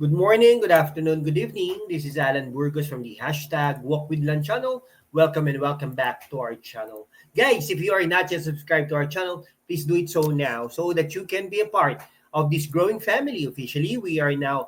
Good morning, good afternoon, good evening. This is Alan Burgos from the hashtag Walk with Lan channel. Welcome and welcome back to our channel. Guys, if you are not yet subscribed to our channel, please do it so now so that you can be a part of this growing family. Officially, we are now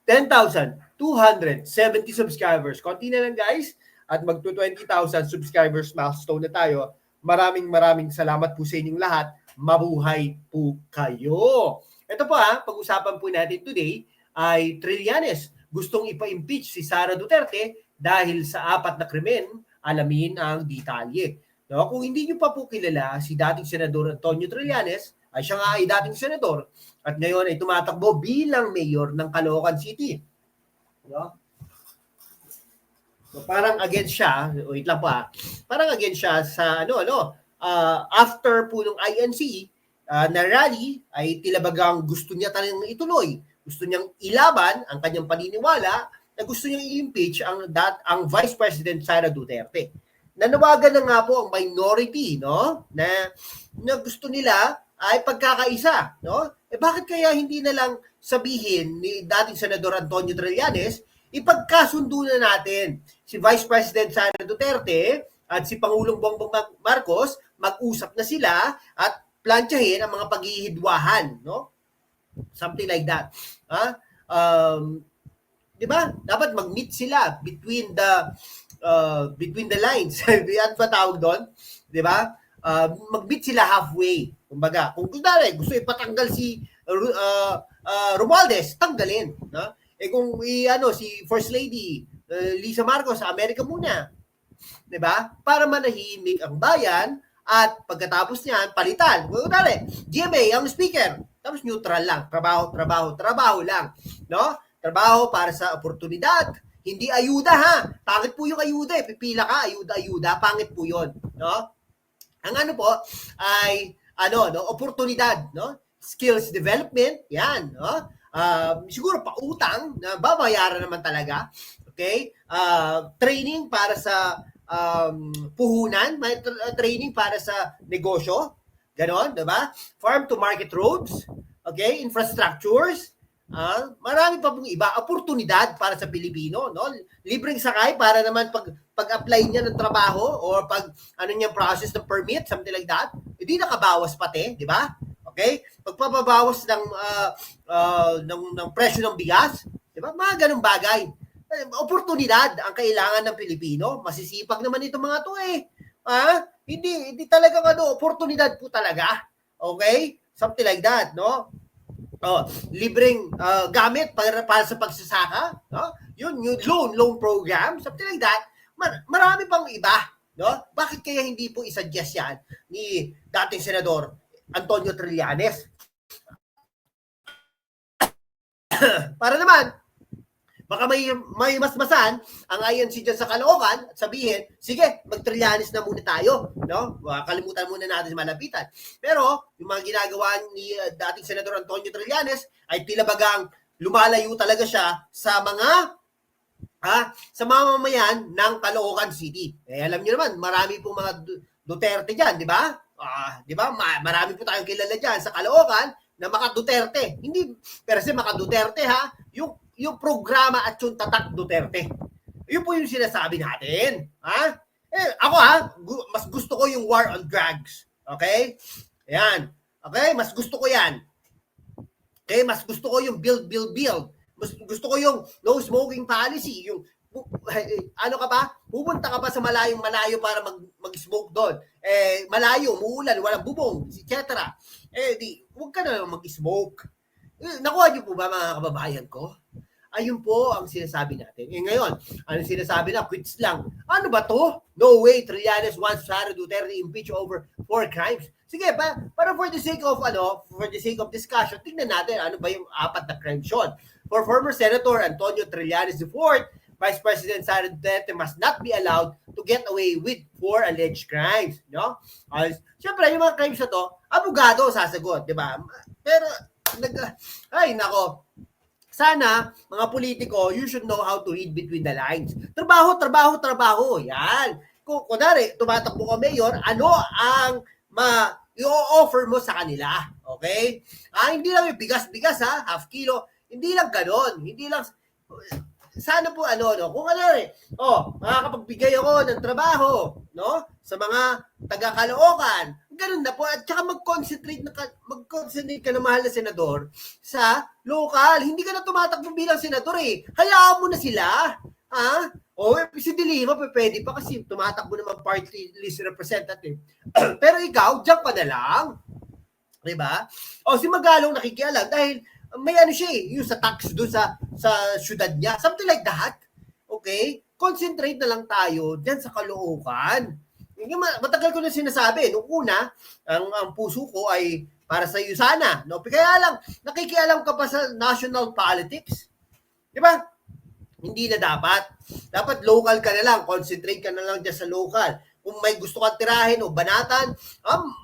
10,270 subscribers. Konti na lang guys at magto 20,000 subscribers milestone na tayo. Maraming salamat po sa inyong lahat. Mabuhay po kayo. Ito po pag-usapan po natin today ay Trillanes. Gustong ipa-impeach si Sara Duterte dahil sa 4 na krimen. Alamin ang detalye. No? Kung hindi nyo pa po kilala si dating Senador Antonio Trillanes, ay siya nga ay dating senador at ngayon ay tumatakbo bilang mayor ng Caloocan City. No? So parang against siya, wait lang pa, parang against siya sa after po ng INC na rally ay tilabagang gusto niya talagang ituloy. Gusto niyang ilaban ang kanyang paniniwala na gusto niyang i-impeach ang Vice President Sara Duterte. Nanawagan na nga po ang minority, no, na gusto nila ay pagkakaisa, no? Bakit kaya hindi na lang sabihin ni dating Senador Antonio Trillanes, ipagkasundo na natin si Vice President Sara Duterte at si Pangulong Bongbong Marcos, mag-usap na sila at plantsahin ang mga paghihidwahan, no? Something like that. Di ba? Dapat mag-meet sila between the lines. Yan pa tawag doon, di ba? Mag-meet sila halfway. Kumbaga, kung gusto ipatanggal si Romualdez, tanggalin, no? Kung si First Lady Lisa Marcos sa Amerika muna, 'di ba? Para manahimik ang bayan at pagkatapos niyan palitan. Kunwari, GMA ang speaker, tapos neutral lang, trabaho lang, no? Trabaho para sa oportunidad, hindi ayuda Pangit po yung ayuda pipila ka, ayuda, pangit po 'yon, no? Ang po ay oportunidad, no? Skills development, yan, no? Siguro pautang na babayaran naman talaga. Okay? Training para sa puhunan, may training para sa negosyo, ganon, 'di ba? Farm to market roads, okay? Infrastructures, marami pa pong iba, oportunidad para sa Pilipino, no? Libreng sakay para naman pag-apply niya ng trabaho or pag niya process ng permit, something like that. Hindi nakabawas pati, di ba? Okay? Pagpapabawas ng presyo ng bigas, di ba? Mga ganung bagay. Oportunidad ang kailangan ng Pilipino. Masisipag naman itong mga to Hindi talaga oportunidad po talaga. Okay? Something like that, no? Libreng gamit para sa pagsasaka, no? Yung loan program, something like that. Marami pang iba, no? Bakit kaya hindi po i-suggest yan ni dating Senador Antonio Trillanes? Para naman baka may masmasan ang INC dyan sa Caloocan at sabihin, sige, mag-Trillanes na muna tayo, no? Kalimutan muna natin malapitan. Pero, yung mga ginagawa ni dating Senador Antonio Trillanes ay tilabagang lumalayo talaga siya sa mga mamamayan ng Caloocan City. Alam niyo naman, marami pong mga Duterte dyan, di ba? Di ba? Marami po tayong kilala dyan sa Caloocan na mga Duterte. Hindi, pero si mga Duterte yung programa at yung tatak Duterte. Yun po yung sinasabi natin. Ako mas gusto ko yung war on drugs. Okay? Ayan. Okay? Mas gusto ko yan. Okay? Mas gusto ko yung build. Mas gusto ko yung no smoking policy. Yung pupunta ka pa sa malayo para mag-smoke doon. Malayo, umuulan, walang bubong, etc. Huwag ka na mag-smoke. Nakuha niyo po ba mga kababayan ko? Ayun po ang sinasabi natin. Ngayon, ano sinasabi na? Quits lang. Ano ba to? No way, Trillanes wants Sara Duterte impeach over 4 crimes. Sige, para for the sake of discussion, tingnan natin ano ba yung 4 na crimes yun. For former Senator Antonio Trillanes IV, Vice President Sara Duterte must not be allowed to get away with 4 alleged crimes. No? Siyempre, yung mga crimes na to, abogado sasagot, di ba? Pero, sana, mga politiko, you should know how to read between the lines. Trabaho. Yan. Kung kunwari, tumatakbo ka mayor, ano ang i-offer mo sa kanila? Okay? Hindi lang yung bigas, half kilo. Hindi lang ganon. Hindi lang, sana po kung makakapagbigay ako ng trabaho, no? Sa mga taga-Caloocan, ganun na po. At saka mag-concentrate ka na mahal na senador sa local. Hindi ka na tumatakbo bilang senador eh. Hayaan mo na sila. Ha? Si De Lima, pwede pa kasi tumatakbo naman party list representative. Pero ikaw, diyan ka na lang. Diba? Si Magalong nakikialam dahil may siya yung sa tax doon sa syudad niya. Something like that. Okay? Concentrate na lang tayo diyan sa Caloocan. Matagal ko na sinasabi. Nung una, ang puso ko ay para sa iyo sana. No? Kaya lang, nakikialam ka pa sa national politics. Di ba? Hindi na dapat. Dapat local ka na lang. Concentrate ka na lang dyan sa local. Kung may gusto kang tirahin o banatan,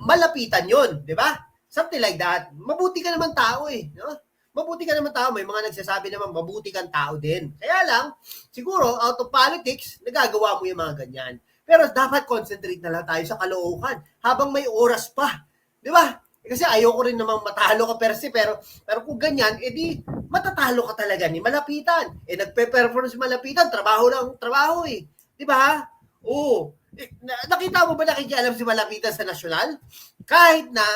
malapitan yun. Di ba? Something like that. Mabuti ka naman tao eh. No? Mabuti ka naman tao. May mga nagsasabi naman, mabuti kang tao din. Kaya lang, siguro, out of politics, nagagawa mo yung mga ganyan. Pero dapat concentrate na lang tayo sa Caloocan habang may oras pa. Di ba? Kasi ayoko rin namang matalo ka per se, pero kung ganyan, edi matatalo ka talaga ni Malapitan. Nagpe-perform si Malapitan, trabaho lang, trabaho eh. Di ba? Oo. Nakita mo ba nakikialam si Malapitan sa nasyonal? Kahit na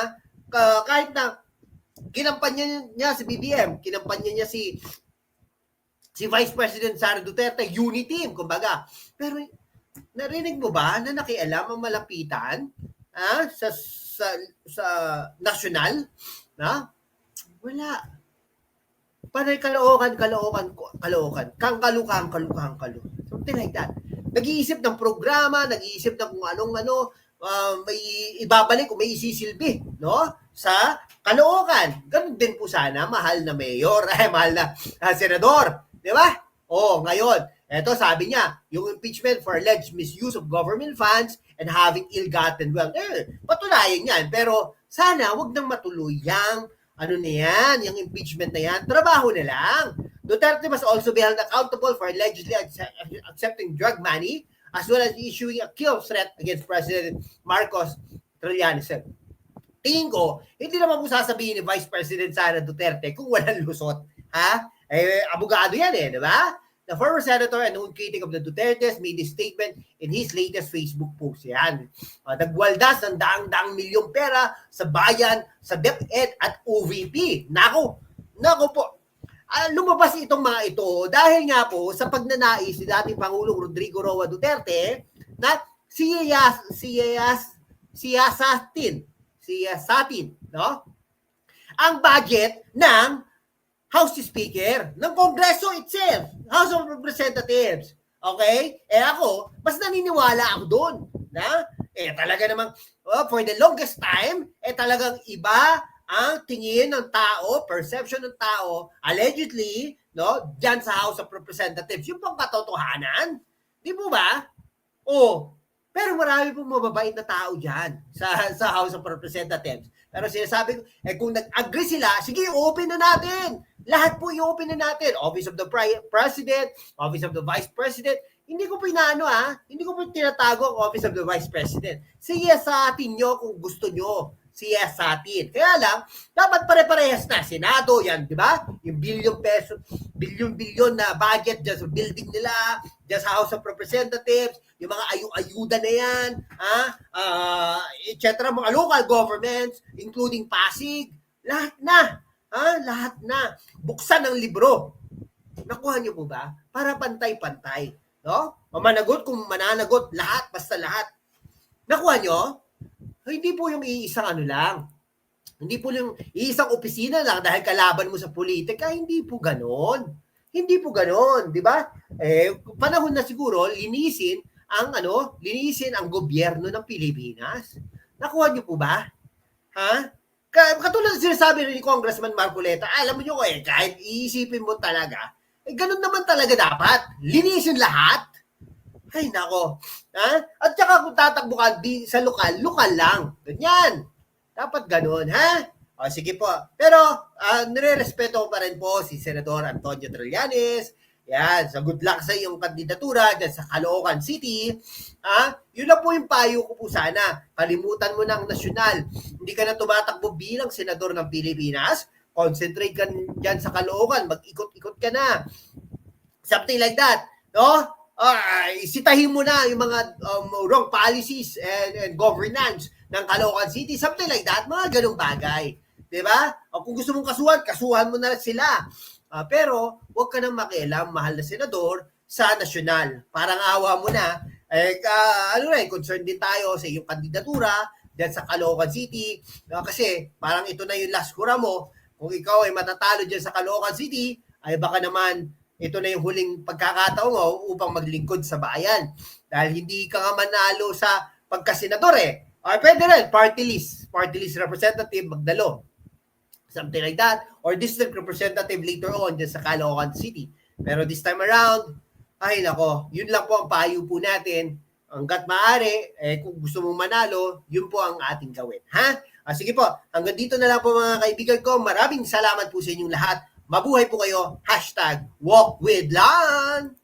kinampanya niya si BBM, kinampanya niya si Vice President Sara Duterte, unity team, kumbaga. Pero narinig mo ba na nakialam ang Malapitan sa national? Wala. Panay Caloocan. Kangkalu. Something like that. Nag-iisip ng programa, nag-iisip ng kung anong may ibabalik o may isisilbi, no? Sa Caloocan. Ganun din po sana, mahal na mayor, mahal na senador. Di ba? Ngayon, eto sabi niya, yung impeachment for alleged misuse of government funds and having ill-gotten wealth. Patunayan yan. Pero sana wag nang matuloy yung yung impeachment na yan. Trabaho na lang. Duterte must also be held accountable for allegedly accepting drug money as well as issuing a kill threat against President Marcos Trillanes. Tingin ko, hindi naman po sasabihin ni Vice President Sara Duterte kung walang lusot. Abogado yan di ba? The former senator and known critic of the Dutertes made this statement in his latest Facebook post. Yan. Nagwaldas ng daang-daang milyong pera sa bayan, sa DepEd at OVP. Nako po. Lumabas itong mga ito dahil nga po sa pagnanais ni dating Pangulong Rodrigo Roa Duterte na siyasatin, no? Ang budget ng House Speaker, ng Kongreso itself, House of Representatives. Okay? Ako, mas naniniwala ako doon. Talaga namang, for the longest time, talagang iba ang tingin ng tao, perception ng tao, allegedly, no, dyan sa House of Representatives. Yung pang katotohanan. Di po ba? Pero marami pong mababait na tao dyan sa House of Representatives. Pero sinasabi ko, kung nag-agree sila, sige, open na natin. Lahat po i-open na natin. Office of the President, Office of the Vice President. Hindi ko po hindi ko po tinatago ang Office of the Vice President. Sige sa atin nyo kung gusto nyo. Siya sa atin. Kaya lang, dapat pare-parehas na. Senado, yan, di ba? Yung bilyon na budget dyan sa building nila, dyan sa House of Representatives, yung mga ayuda na yan, etc. Mga local governments, including Pasig, lahat na. Buksan ang libro. Nakuha niyo po ba? Para pantay-pantay. No? Mamanagot kung mananagot, lahat, basta lahat. Nakuha niyo? Hindi po yung iisang lang. Hindi po yung iisang opisina lang dahil kalaban mo sa politika. Hindi po ganon. Di ba? Panahon na siguro, linisin ang gobyerno ng Pilipinas. Nakuha niyo po ba? Katulad ng sinasabi ni Congressman Marcoleta, alam mo nyo kahit iisipin mo talaga, ganun naman talaga dapat. Linisin lahat. Ay, nako. At saka kung tatakbo ka sa lokal lang. Ganyan. Dapat ganun, sige po. Pero, nire-respeto ko pa rin po si Senador Antonio Trillanes. Yan, sa good luck sa iyong kandidatura dyan sa Caloocan City. Yun lang po yung payo ko po sana. Kalimutan mo ng nasyonal. Hindi ka na tumatakbo bilang senador ng Pilipinas. concentrate ka dyan sa Caloocan, mag-ikot-ikot ka na. Something like that. No? Isitahin mo na yung mga wrong policies and governance ng Caloocan City. Something like that. Mga ganung bagay. Diba? O kung gusto mong kasuhan mo na sila. Pero, huwag ka nang makialam, mahal na senador, sa nasyonal. Parang awa mo na. Concerned din tayo sa iyong kandidatura dyan sa Caloocan City. Kasi, parang ito na yung last hura mo. Kung ikaw ay matatalo dyan sa Caloocan City, ay baka naman ito na yung huling pagkakataon mo upang maglingkod sa bayan. Dahil hindi ka nga manalo sa pagkasenador Or pwede rin, party list representative magdalo. Something like that. Or district representative later on dyan sa Caloocan City. Pero this time around, ay nako, yun lang po ang payo po natin. Hanggat maaari, kung gusto mong manalo, yun po ang ating gawin. Ha? Sige po, hanggang dito na lang po mga kaibigan ko. Maraming salamat po sa inyong lahat. Mabuhay po kayo. #WalkWithLan!